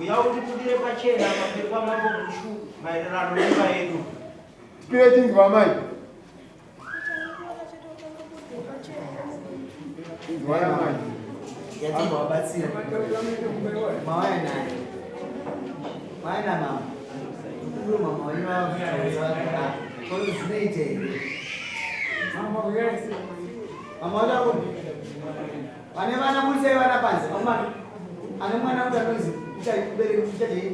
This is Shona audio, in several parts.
Uyaulipudire pachena mapepa mabogushu maererano nenyika yedu. Creating Vamai. Vamai. Yati wabatsira. Mawaya naye. Mawaya mama. Uru mama wanywa kuchaweza. Kwa zinaite. Mama wagesi. Mama wako. Wane mana muse wana panza. Mama. Ane mwana mtanozi. Kubele kuchaje.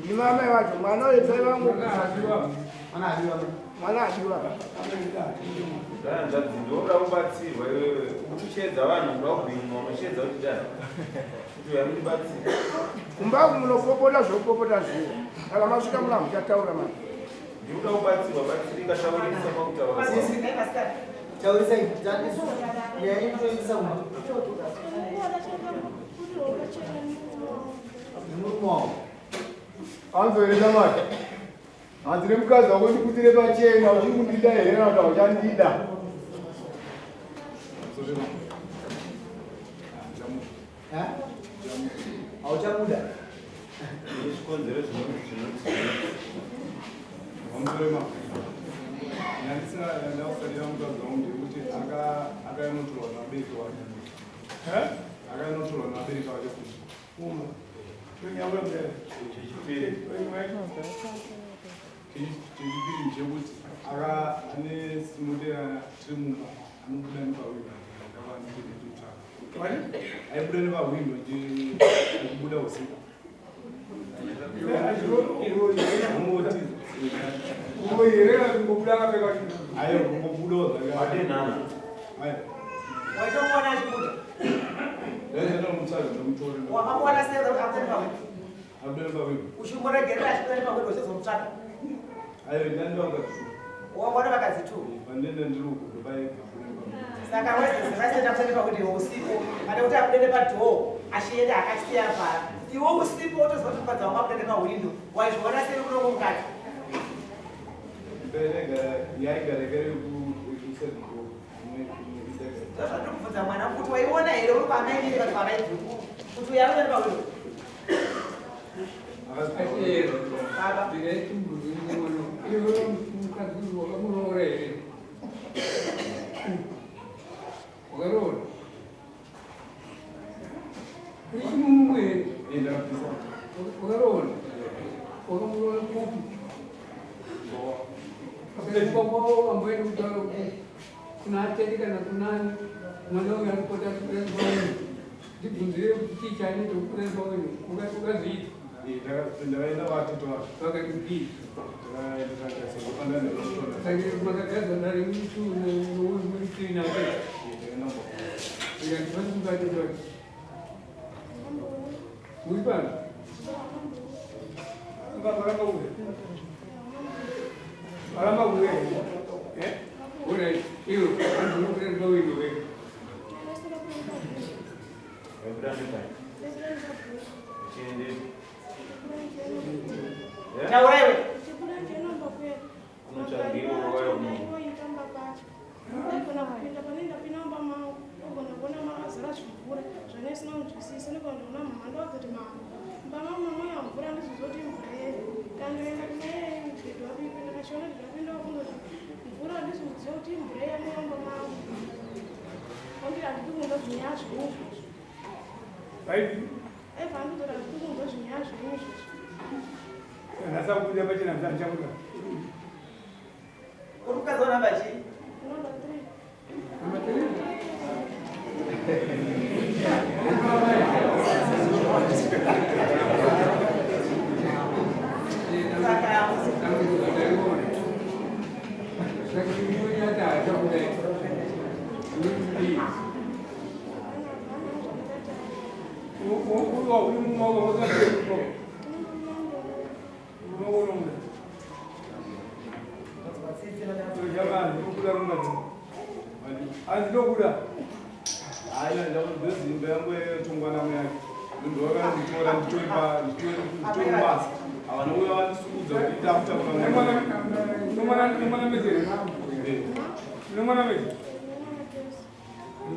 Ni mama wake mwana wewe wangu Anajua. Anajua. Ndio ndio ubatsirwa wewe ukuchedza vanhu ndakubhinwa unochedza kuti dai kuti yamuri batsira Kumbaku munopopota zvopopota zviyo. Saka masvika mulamu chataura mama. ndikuda kubatsirwa batsirika taurisa pakutaura Sisi taurisa tatizo. Ya influencer uma. Murumo. Anzoeresa mati. Handire mukazi wako ndikutire pachena uchikundida here kana kuti uchandida. Auchamuda. chikonzero Vamurema. Nyandisina ndausadira mukazi wangu kuti akainotorwa nabereki wake. Akainotorwa nabereki wake kuti. chechipiri Chechipiri chekuti ane simudera tiri mumba anobuda nepawindo aibuda nepawindo ndikubuda usiku ayo kungobuda adenhana Wachamuona achikuda. mutsari ndomutori Wakamuona seza kuti akupeni pawindo. abuda nepawindo Uchimuregerera achipeni pawindo uchizomutsvaka. ayo ndandivakati Waona vakadzi tu. pandenda ndiri kudobaika Saka wese vasenda kusenda pawindo usiku. Kana kuti akudende padhoo achienda akasiya vhara. Iwe usiku wotozwa kuti mukadzi wako akudende pawindo. Waizviona sei kunoko mukati? yaigaregere Ndozvandikubvunza mwana kuti waiona here uri pamainire kuti pamaibvu. Kuti uya akudende pawindo. Baba. ndakaenda vatito Taura iwe. nasakuja pachina msanchamuka Uri kukazona bachi. andinokuda haina ndezimba yangu yetongwana muyake ndindovakanditora nditori basa avanouya vandisukudza kuti tafuta nomwana mezere nomwana meze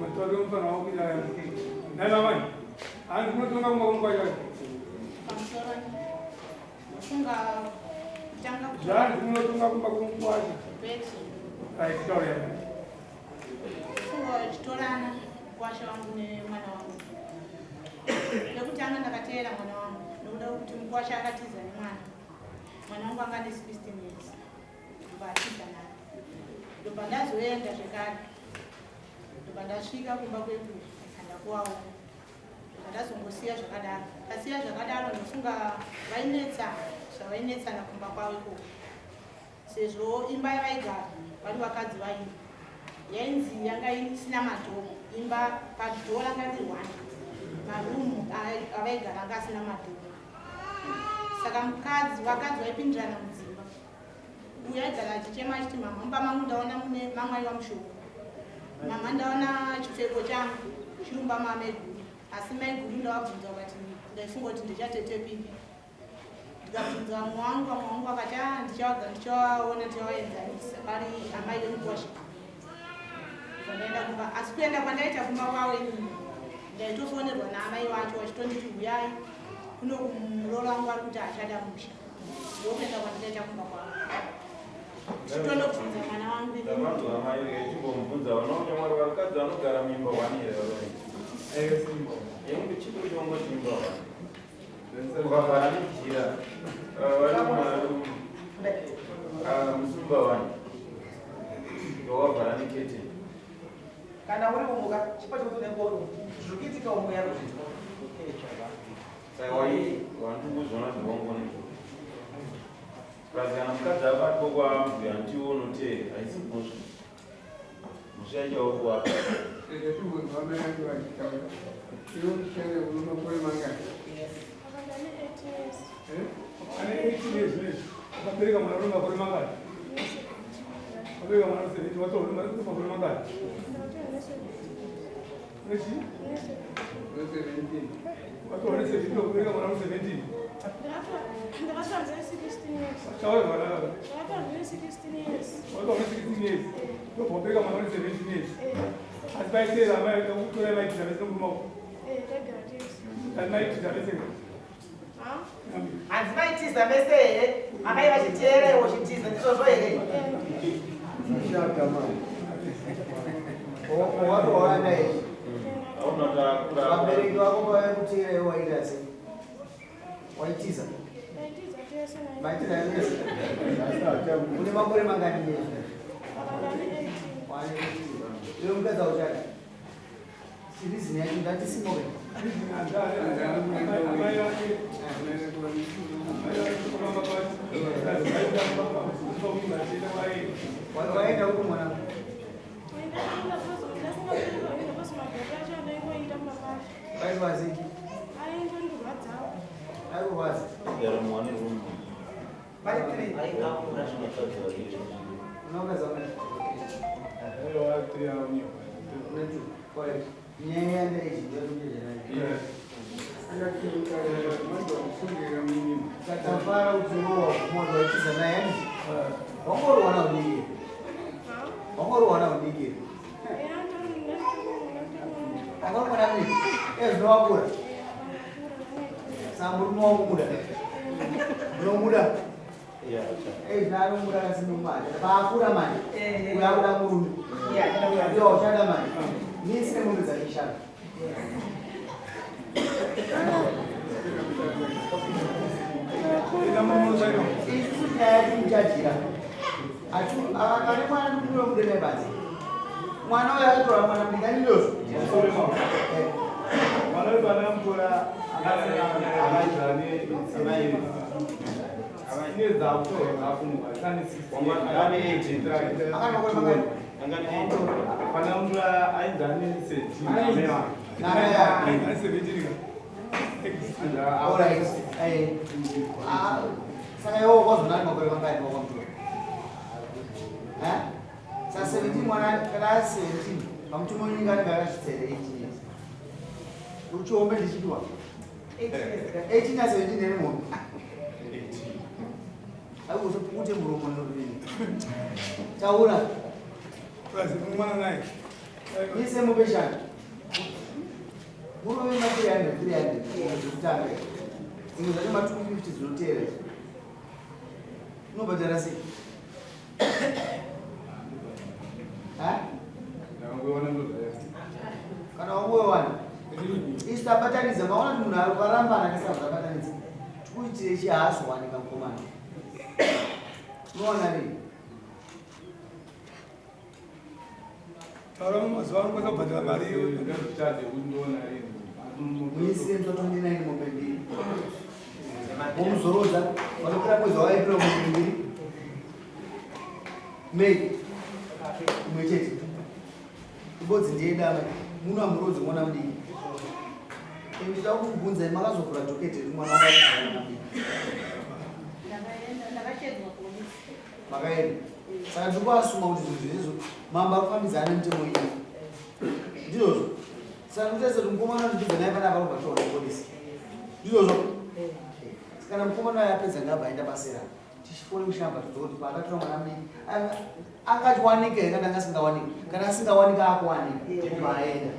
matori mufana wakuita nainamai Ani kunotonga kumba kumkwasha. Pamusoro. Funga tanga Zvani kunotonga kumba kumkwasha. Bethu. Ai story ya. Funga chitorana kwasha wangu nemwana wangu. Lekutanga ndakatera mwana wangu. Ndokuda kuti mukwasha akatiza nemwana. Mwana wangu anga ndi 16 years. Ndobatiza naye. Ndobandazoenda zvekare. Ndobandasvika kumba kwedu ndakuwawo. Ndazongosiya zvakadaro. Kasiya zvakadaro ndofunga vainetsa zvavainetsana kumba kwavo ikoko. Sezvo imba yavaigara vari vakadzi vaino yainzi yanga isina madhoo. Imba padhoo ranga riri 1. Marumu avaigara anga asina madhoo. Saka vakadzi vaipindirana mudzimba. Uyu aigara achichema achiti mama mumba mangu ndaona mune mamai vamushoko. Mama ndaona chipfeko changu chirumba mameguru. Asi maiguru ndavabvunza kuti ndaifunga kuti ndichatetepipi. Ndikabvunza mumwe wangu akati ndichawaona ndichawaenzanisa pari amai vemukwasha. Ndaenda kumba asi kuenda kwandaita kumba kwavo inini ndaitofonerwa naamai vacho vachitonditi uyai kuno kumuroro wangu ari kuti achada musha. Ndokuenda kwandikaita kumba kwavo. Chitondobvunza mwana wangu Ndavantu amai vechimbomubvunza vanoona mwari vakadzi vanogara mimba 1 year. Yenge chipo chongo chimba 1. Ukagara nejira vari musumba 1. Ndowagara nekete. Kana uri kumuka chipo chekuti ngoro zvikitika umweya kuti Saka vantu kuzvona zvivongoni. Kana mukadzi abatwa kwambuya ndiwonote haisi mhosva. Mhosva yacho kuwapa. Ane 18 years lezi. Akabereka mwana wake makore mangani? Akabereka mwana 17 watoa mwana wake makore mangani? Nechi? 17. Watoa 17 akabereka mwana wake 17. Ndakatadza 16 years. Chawe mwana wake. Ndakatadza 16 years. Watoa 16 years. Akabereka mwana wake 17 years. Asi paitera mai kutora mai tizavese ngumako. Ndagara Mai tizavese. hanzi vaitiza vese here amai vachiteerewo chitiza ndizvozvo here Watowana here. Vabereki vako vavakuteerewo waita sei? Waitiza? Vaitiza nese? Une makore mangani here? Iwe mukadzi uchada? Sirizini yacho ndatisimoke. Waenda huko mwanangu? Aiwazi? Aiwazi? Unaongeza mwana? Nyanya ndaichi ndokujejenayo. Katafara uturowa kumoto waitiza naye yani? Wangorowana udikire? Wangorowana udikire? Wangorowana nini? Zvinowakura? Samuri mwamuda? Munomuda? Zvinomuda kasinumari. Paakura mani? Uyakuda murume? Iyo uchada mani? Nisine munhu dzakishanda. Isusu nyaya yekuchajira. Ane mwana ndikuno mudeme basi. Mwana uyo aitora mwana ndinganilozo. Mwana wetu anamkura aneza kutoa afunga sana sisi. Akanokora mangani? Pana mtu aindani seti. Naya. Asebetirika. Alright. Saka iwo kwazonani makore mangani wakwamtura? Sasa 17 mwana kana 17 pamutuma unyingani ngakazvitsere 18 years. Uchiombe ndichidwa 18 na 17 ene munhu. Aikuzopute muromo noruvini. Taura. Basi mwana naye. Mise mubeshana. Murume ma 300 zvekutanga. Zimwe zvacho ma 250 zvinotevera. Unobhadhara sei? Kana wangowana isabatanidza maona kuti munhu arikarambana nesazabatanidza tikuitire chihazowanika mukomana unoona rei taura mazuva ano kwasa kubhadhara mari muisire mtoto 29 mombe mbiri womuzorodza vanopera mwedzi wawaipira mombe mbiri mei umwe chete ibodzi ndiedama muno amurodzi mwana mudiki ndida kukubvunzai makazovhura dhokete rimwana makaenda saka ndikuasuma kuti zvinhu zvezvo mamba kufambidzana nemutemo iyi ndizvozvo saka ndikutaisa kuti mukomana ndibvudza naye pana apa kubva polisi ndizvozvo kana mukomana waye apedza ngabva aenda pasera tichifone kushamba tizokuti paakatora mwana mudiki angatiwanika here kana asingawanika kana asingawanika akuwanika koma aenda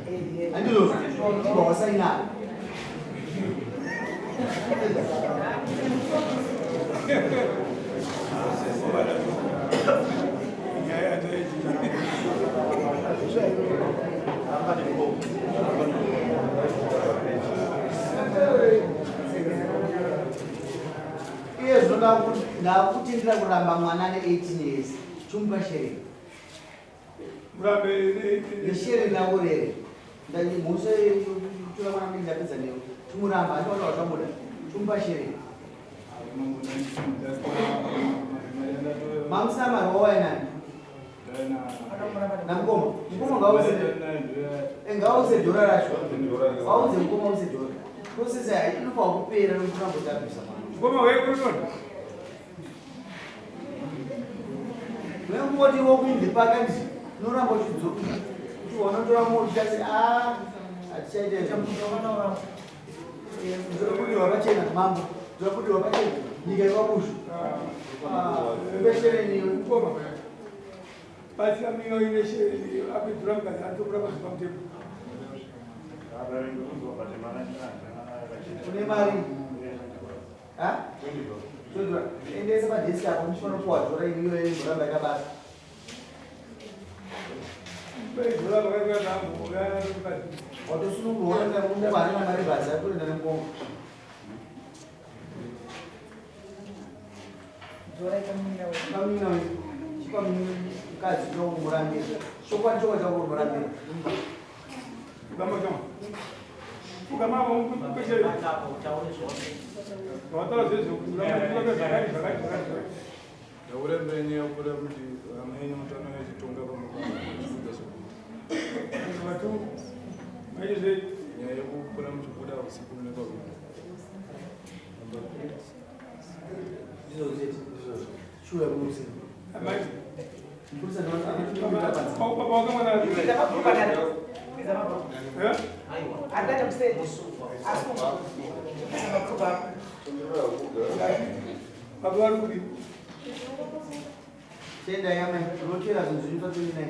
handizvozvo ibva wasainaa iye zvinoda ndakutendera kuramba mwana ne18 years chumupa shere neshere ndaurere mhuse tora mwana mudiki ndapedza newe chimuramba andinoda wazvamuda chumupa shere mamusina mari wawainani namukoma mukoma ngause dhora racho vaudze mukoma use dhora prosesi inofanwa kupera nokuti urambotapisa mukoma wekurikona wengoti wokunze pakandi unoramba uchidzoka kuti wanotora moutati hatichaitaizvirabudirwa pachena mambo zvirabudirwa pachena nyika yepabushu mbeshereniyo mukoma batsikamina ine shere apedhura mukadzi atokura pasi pamutemo une mari endese padheski apo muchifana kuwadhora iniyo muramba yakabasa pedhura vakaiaamukadzi watosununguona mubana na mari basi atorenda nemukongo kamina chipa mukadzi tomurambira chokwadi chokwa chakurumurambira ukamakama ukamava mupeshere wataura zvezvekuzvakati yaurembenye kuda kuti amenye mutano yechitonga vatu maizve nyaya yekukura muchibuda usiku nekwakuda ndizozeti shuya kumuse amaiti kurusa pavari kudi tenda yama unotera zvinhu zviri pa 29